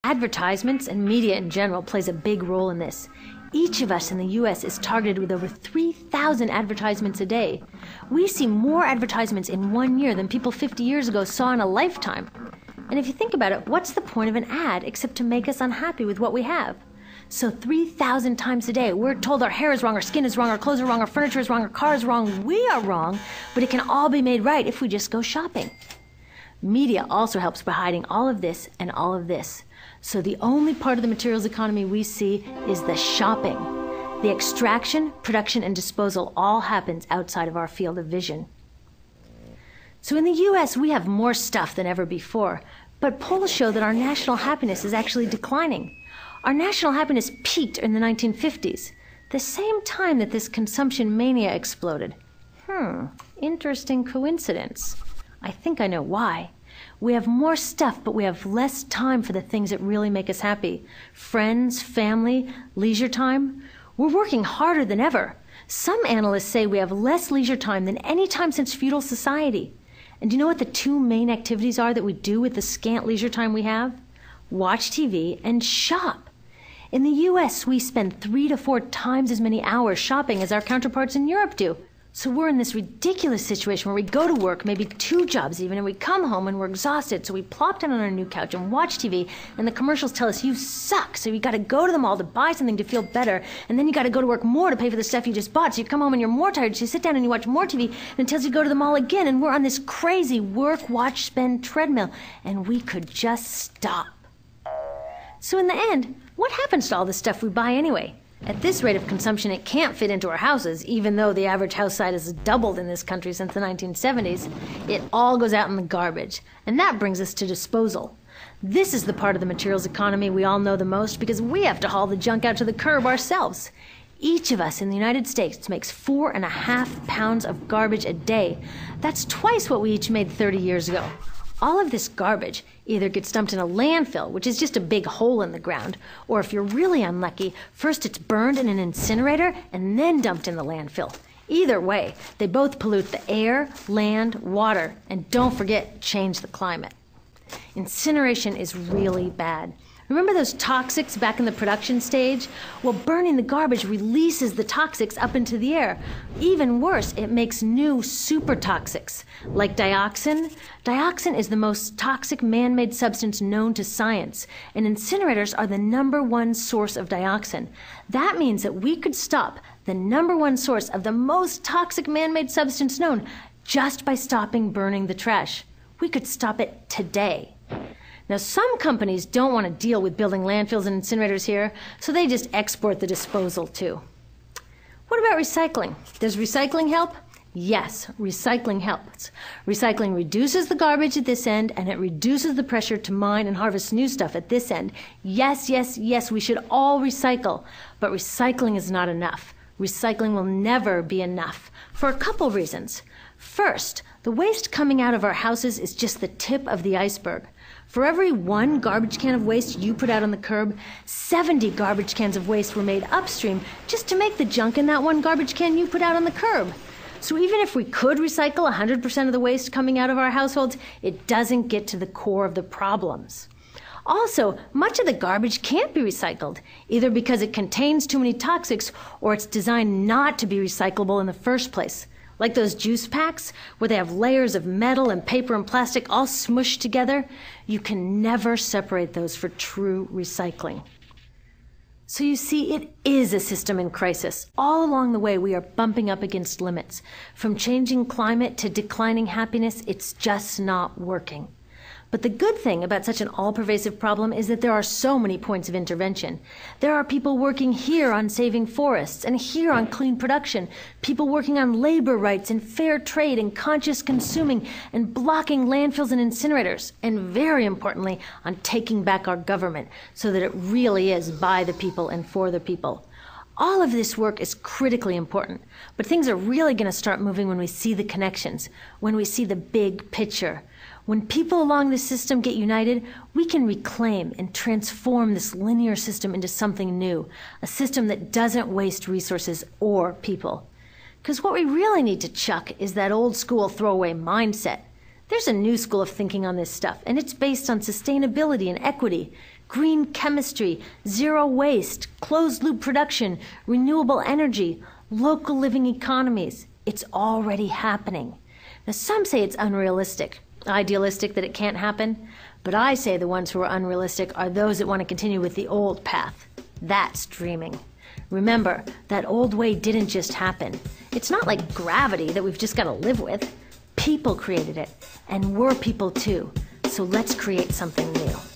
Advertisements and media in general plays a big role in this. Each of us in the U.S. is targeted with over 3,000 advertisements a day. We see more advertisements in 1 year than people 50 years ago saw in a lifetime. And if you think about it, what's the point of an ad except to make us unhappy with what we have? So 3,000 times a day, we're told our hair is wrong, our skin is wrong, our clothes are wrong, our furniture is wrong, our car is wrong, we are wrong, but it can all be made right if we just go shopping. Media also helps by hiding all of this and all of this. So the only part of the materials economy we see is the shopping. The extraction, production, and disposal all happens outside of our field of vision. So in the US, we have more stuff than ever before, but polls show that our national happiness is actually declining. Our national happiness peaked in the 1950s, the same time that this consumption mania exploded. Interesting coincidence. I think I know why. We have more stuff, but we have less time for the things that really make us happy. Friends, family, leisure time. We're working harder than ever. Some analysts say we have less leisure time than any time since feudal society. And do you know what the two main activities are that we do with the scant leisure time we have? Watch TV and shop. In the US, we spend 3 to 4 times as many hours shopping as our counterparts in Europe do. So we're in this ridiculous situation where we go to work, maybe 2 jobs even, and we come home and we're exhausted, so we plop down on our new couch and watch TV, and the commercials tell us you suck, so you gotta go to the mall to buy something to feel better, and then you gotta go to work more to pay for the stuff you just bought, so you come home and you're more tired, so you sit down and you watch more TV, and it tells you to go to the mall again, and we're on this crazy work, watch, spend treadmill, and we could just stop. So in the end, what happens to all the stuff we buy anyway? At this rate of consumption, it can't fit into our houses, even though the average house size has doubled in this country since the 1970s. It all goes out in the garbage. And that brings us to disposal. This is the part of the materials economy we all know the most because we have to haul the junk out to the curb ourselves. Each of us in the United States makes 4.5 pounds of garbage a day. That's twice what we each made 30 years ago. All of this garbage either gets dumped in a landfill, which is just a big hole in the ground, or if you're really unlucky, first it's burned in an incinerator and then dumped in the landfill. Either way, they both pollute the air, land, water, and don't forget, change the climate. Incineration is really bad. Remember those toxics back in the production stage? Well, burning the garbage releases the toxics up into the air. Even worse, it makes new super toxics, like dioxin. Dioxin is the most toxic man-made substance known to science, and incinerators are the #1 source of dioxin. That means that we could stop the #1 source of the most toxic man-made substance known just by stopping burning the trash. We could stop it today. Now, some companies don't want to deal with building landfills and incinerators here, so they just export the disposal too. What about recycling? Does recycling help? Yes, recycling helps. Recycling reduces the garbage at this end, and it reduces the pressure to mine and harvest new stuff at this end. Yes, yes, yes, we should all recycle, but recycling is not enough. Recycling will never be enough, for a couple reasons. First, the waste coming out of our houses is just the tip of the iceberg. For every 1 garbage can of waste you put out on the curb, 70 garbage cans of waste were made upstream just to make the junk in that 1 garbage can you put out on the curb. So even if we could recycle 100% of the waste coming out of our households, it doesn't get to the core of the problems. Also, much of the garbage can't be recycled, either because it contains too many toxics or it's designed not to be recyclable in the first place. Like those juice packs, where they have layers of metal and paper and plastic all smushed together, you can never separate those for true recycling. So you see, it is a system in crisis. All along the way, we are bumping up against limits. From changing climate to declining happiness, it's just not working. But the good thing about such an all-pervasive problem is that there are so many points of intervention. There are people working here on saving forests and here on clean production, people working on labor rights and fair trade and conscious consuming and blocking landfills and incinerators, and very importantly, on taking back our government so that it really is by the people and for the people. All of this work is critically important, but things are really going to start moving when we see the connections, when we see the big picture. When people along the system get united, we can reclaim and transform this linear system into something new, a system that doesn't waste resources or people. Because what we really need to chuck is that old school throwaway mindset. There's a new school of thinking on this stuff, and it's based on sustainability and equity. green chemistry, zero waste, closed-loop production, renewable energy, local living economies. It's already happening. Now, some say it's unrealistic, idealistic that it can't happen, but I say the ones who are unrealistic are those that want to continue with the old path. That's dreaming. Remember, that old way didn't just happen. It's not like gravity that we've just got to live with. People created it, and we're people too. So let's create something new.